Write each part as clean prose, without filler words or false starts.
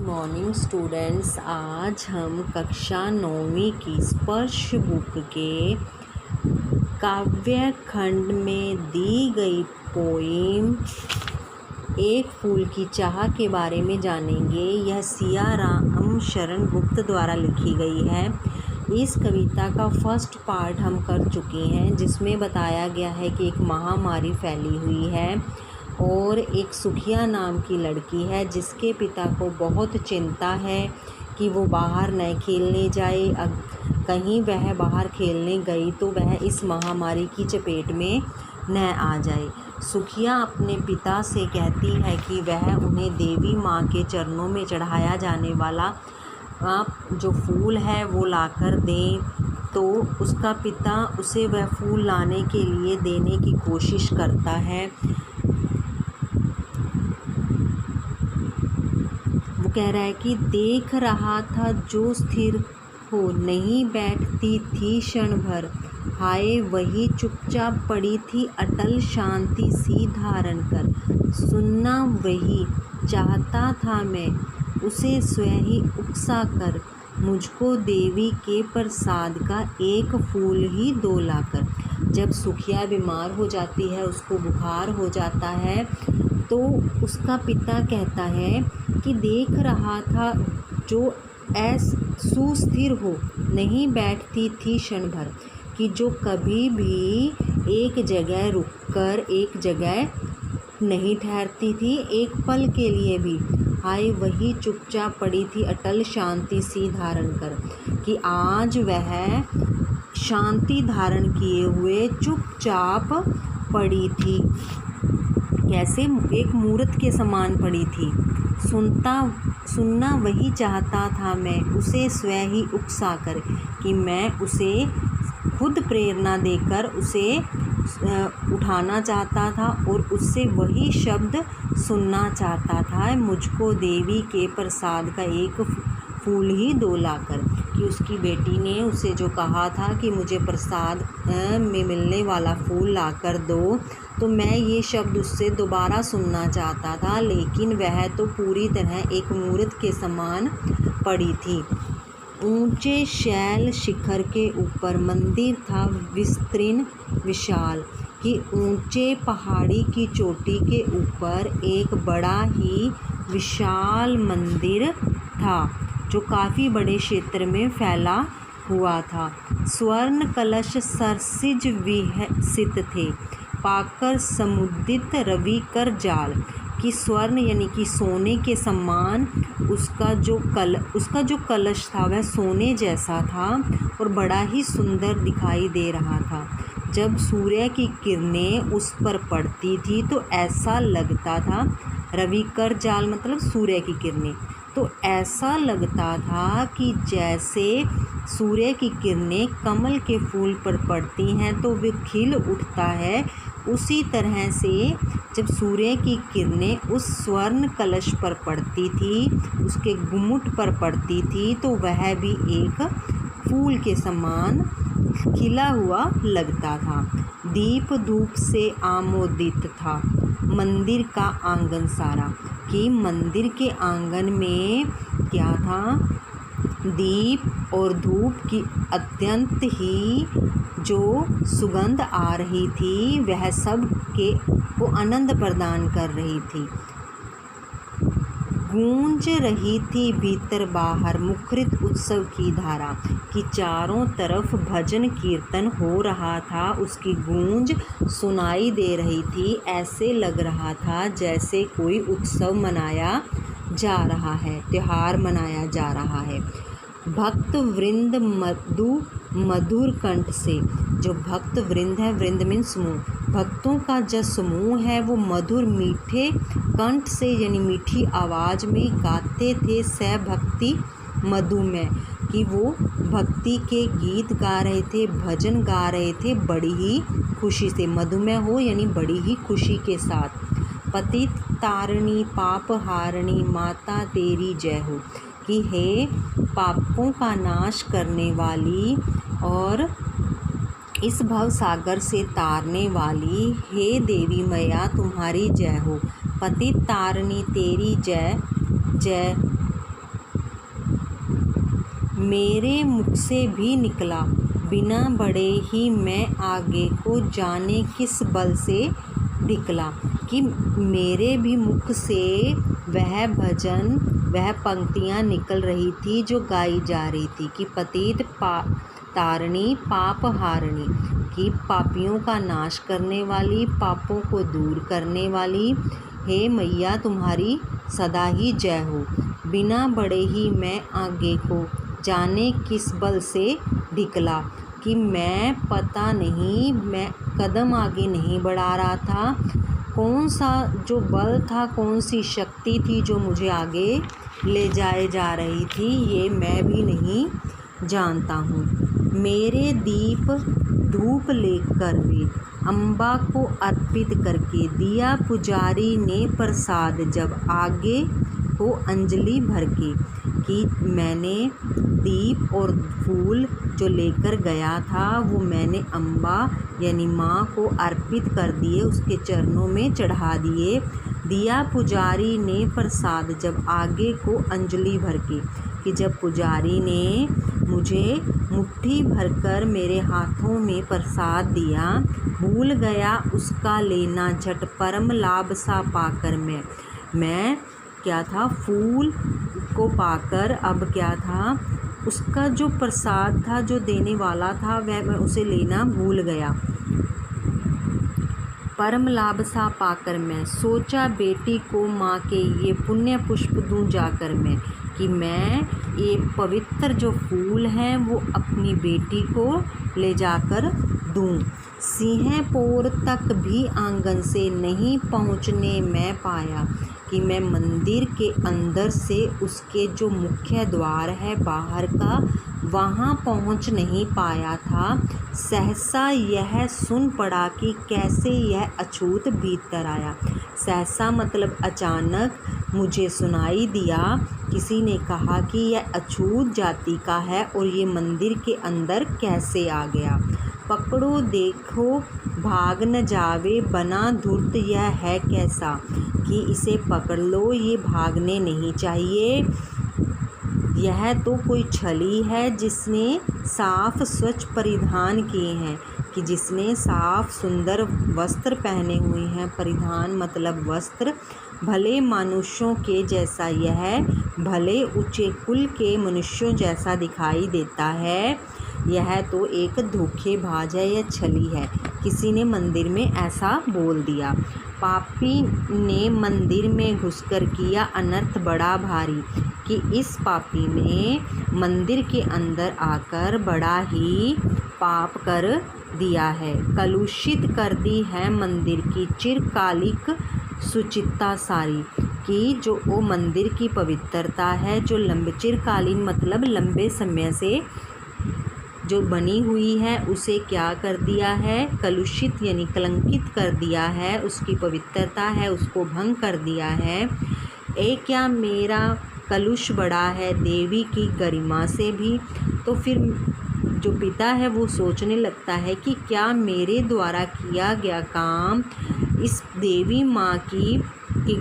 Morning students. आज हम कक्षा 9वीं की स्पर्श बुक के काव्य खंड में दी गई पोएम एक फूल की चाह के बारे में जानेंगे। यह सिया राम शरण गुप्त द्वारा लिखी गई है। इस कविता का फर्स्ट पार्ट हम कर चुके हैं, जिसमें बताया गया है कि एक महामारी फैली हुई है और एक सुखिया नाम की लड़की है जिसके पिता को बहुत चिंता है कि वो बाहर न खेलने जाए। कहीं वह बाहर खेलने गई तो वह इस महामारी की चपेट में न आ जाए। सुखिया अपने पिता से कहती है कि वह उन्हें देवी माँ के चरणों में चढ़ाया जाने वाला जो फूल है वो लाकर दें। तो उसका पिता उसे वह फूल लाने के लिए देने की कोशिश करता है। वो कह रहा है कि देख रहा था जो स्थिर हो, नहीं बैठती थी क्षण भर, हाय वही चुपचाप पड़ी थी अटल शांति सी धारण कर। सुनना वही चाहता था मैं, उसे स्वयं ही उकसा कर, मुझको देवी के प्रसाद का एक फूल ही दो लाकर। जब सुखिया बीमार हो जाती है, उसको बुखार हो जाता है, तो उसका पिता कहता है कि देख रहा था जो सुस्थिर हो, नहीं बैठती थी क्षण भर, कि जो कभी भी एक जगह रुककर एक जगह नहीं ठहरती थी एक पल के लिए भी, हाय वही चुपचाप पड़ी थी अटल शांति सी धारण कर, कि आज वह शांति धारण किए हुए चुपचाप पड़ी थी। कैसे? एक मूर्त के समान पड़ी थी। सुनना वही चाहता था मैं, उसे स्वयं ही उकसा कर, कि मैं उसे खुद प्रेरणा देकर उसे उठाना चाहता था और उससे वही शब्द सुनना चाहता था, मुझको देवी के प्रसाद का एक फूल ही दो लाकर। कि उसकी बेटी ने उसे जो कहा था कि मुझे प्रसाद में मिलने वाला फूल लाकर दो, तो मैं ये शब्द उससे दोबारा सुनना चाहता था, लेकिन वह तो पूरी तरह एक मूर्त के समान पड़ी थी। ऊंचे शैल शिखर के ऊपर मंदिर था विस्तीर्ण विशाल, कि ऊंचे पहाड़ी की चोटी के ऊपर एक बड़ा ही विशाल मंदिर था जो काफ़ी बड़े क्षेत्र में फैला हुआ था। स्वर्ण कलश सरसिज विहसित थे, पाकर समुदित रवि कर जाल, कि स्वर्ण यानी कि सोने के समान उसका जो कलश था वह सोने जैसा था और बड़ा ही सुंदर दिखाई दे रहा था। जब सूर्य की किरणें उस पर पड़ती थी तो ऐसा लगता था, रवि कर जाल मतलब सूर्य की किरणें, तो ऐसा लगता था कि जैसे सूर्य की किरणें कमल के फूल पर पड़ती हैं तो वे खिल उठता है, उसी तरह से जब सूर्य की किरणें उस स्वर्ण कलश पर पड़ती थी, उसके घुमुट पर पड़ती थी, तो वह भी एक फूल के समान खिला हुआ लगता था। दीप धूप से आमोदित था मंदिर का आंगन सारा, कि मंदिर के आंगन में क्या था? दीप और धूप की अत्यंत ही जो सुगंध आ रही थी वह सब को आनंद प्रदान कर रही थी। गूंज रही थी भीतर बाहर मुखरित उत्सव की धारा, कि चारों तरफ भजन कीर्तन हो रहा था, उसकी गूंज सुनाई दे रही थी। ऐसे लग रहा था जैसे कोई उत्सव मनाया जा रहा है, त्योहार मनाया जा रहा है। भक्त वृंद मधुर कंठ से, जो भक्त वृंद है, वृंद मीन समूह, भक्तों का जो समूह है वो मधुर मीठे कंठ से यानी मीठी आवाज़ में गाते थे भक्ति मधुमेह, कि वो भक्ति के गीत गा रहे थे, भजन गा रहे थे बड़ी ही खुशी से। मधुमेह हो यानी बड़ी ही खुशी के साथ। पतित तारिणी पाप हारिणी माता तेरी जय हो, कि हे पापों का नाश करने वाली और इस भव सागर से तारने वाली, हे देवी मैया तुम्हारी जय हो। पतित तारिणी तेरी जय जय मेरे मुख से भी निकला, बिना बढ़े ही मैं आगे को, जाने किस बल से निकला। कि मेरे भी मुख से वह भजन, वह पंक्तियाँ निकल रही थी जो गाई जा रही थी कि पतित तारणी पाप हारणी, कि पापियों का नाश करने वाली, पापों को दूर करने वाली, हे मैया तुम्हारी सदा ही जय हो। बिना बढ़े ही मैं आगे को, जाने किस बल से निकला। कि मैं पता नहीं, मैं कदम आगे नहीं बढ़ा रहा था, कौन सा जो बल था, कौन सी शक्ति थी जो मुझे आगे ले जाए जा रही थी, ये मैं भी नहीं जानता हूँ। मेरे दीप धूप लेकर वे अम्बा को अर्पित करके, दिया पुजारी ने प्रसाद जब आगे को अंजलि भर के। कि मैंने दीप और फूल जो लेकर गया था वो मैंने अम्बा यानी माँ को अर्पित कर दिए, उसके चरणों में चढ़ा दिए। दिया पुजारी ने प्रसाद जब आगे को अंजलि भर के, कि जब पुजारी ने मुझे मुट्ठी भरकर मेरे हाथों में प्रसाद दिया, भूल गया उसका लेना झट, परम लाभ सा पाकर मैं क्या था, फूल को पाकर अब क्या था, उसका जो प्रसाद था, जो देने वाला था, वह मैं उसे लेना भूल गया। परम लाभ सा पाकर मैं सोचा, बेटी को माँ के ये पुण्य पुष्प दूं जाकर मैं। कि मैं ये पवित्र जो फूल हैं वो अपनी बेटी को ले जाकर दूं। सिंहपुर तक भी आंगन से नहीं पहुँचने मैं पाया, कि मैं मंदिर के अंदर से उसके जो मुख्य द्वार है बाहर का, वहाँ पहुँच नहीं पाया था। सहसा यह सुन पड़ा कि कैसे यह अछूत भीतर आया। सहसा मतलब अचानक मुझे सुनाई दिया, किसी ने कहा कि यह अछूत जाति का है और ये मंदिर के अंदर कैसे आ गया। पकड़ो देखो भाग न जावे, बना धूर्त यह है कैसा। कि इसे पकड़ लो, ये भागने नहीं चाहिए, यह तो कोई छली है जिसने साफ स्वच्छ परिधान किए हैं। कि जिसने साफ सुंदर वस्त्र पहने हुए हैं, परिधान मतलब वस्त्र, भले मनुष्यों के जैसा यह, भले ऊंचे कुल के मनुष्यों जैसा दिखाई देता है। यह तो एक धोखेबाज है, यह छली है। किसी ने मंदिर में ऐसा बोल दिया। पापी ने मंदिर में घुसकर किया अनर्थ बड़ा भारी। कि इस पापी ने मंदिर के अंदर आकर बड़ा ही पाप कर दिया है, कलुषित कर दी है मंदिर की चिरकालिक सुचिता सारी। कि जो वो मंदिर की पवित्रता है, जो चिरकालीन मतलब लंबे समय से जो बनी हुई है, उसे क्या कर दिया है, कलुषित यानी कलंकित कर दिया है, उसकी पवित्रता है उसको भंग कर दिया है। क्या मेरा कलुष बड़ा है देवी की गरिमा से भी। तो फिर जो पिता है वो सोचने लगता है कि क्या मेरे द्वारा किया गया काम इस देवी माँ की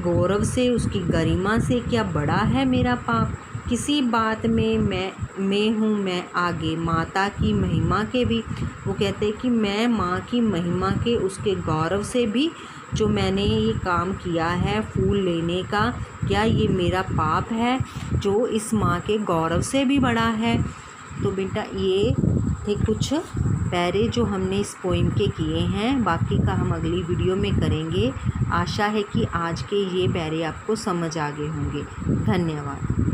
गौरव से, उसकी गरिमा से क्या बड़ा है मेरा पाप। किसी बात में मैं आगे माता की महिमा के भी। वो कहते हैं कि मैं माँ की महिमा के, उसके गौरव से भी जो मैंने ये काम किया है फूल लेने का, क्या ये मेरा पाप है जो इस माँ के गौरव से भी बड़ा है। तो बेटा ये थे कुछ पैरे जो हमने इस पोइम के किए हैं, बाकी का हम अगली वीडियो में करेंगे। आशा है कि आज के ये पैरे आपको समझ आ गए होंगे। धन्यवाद।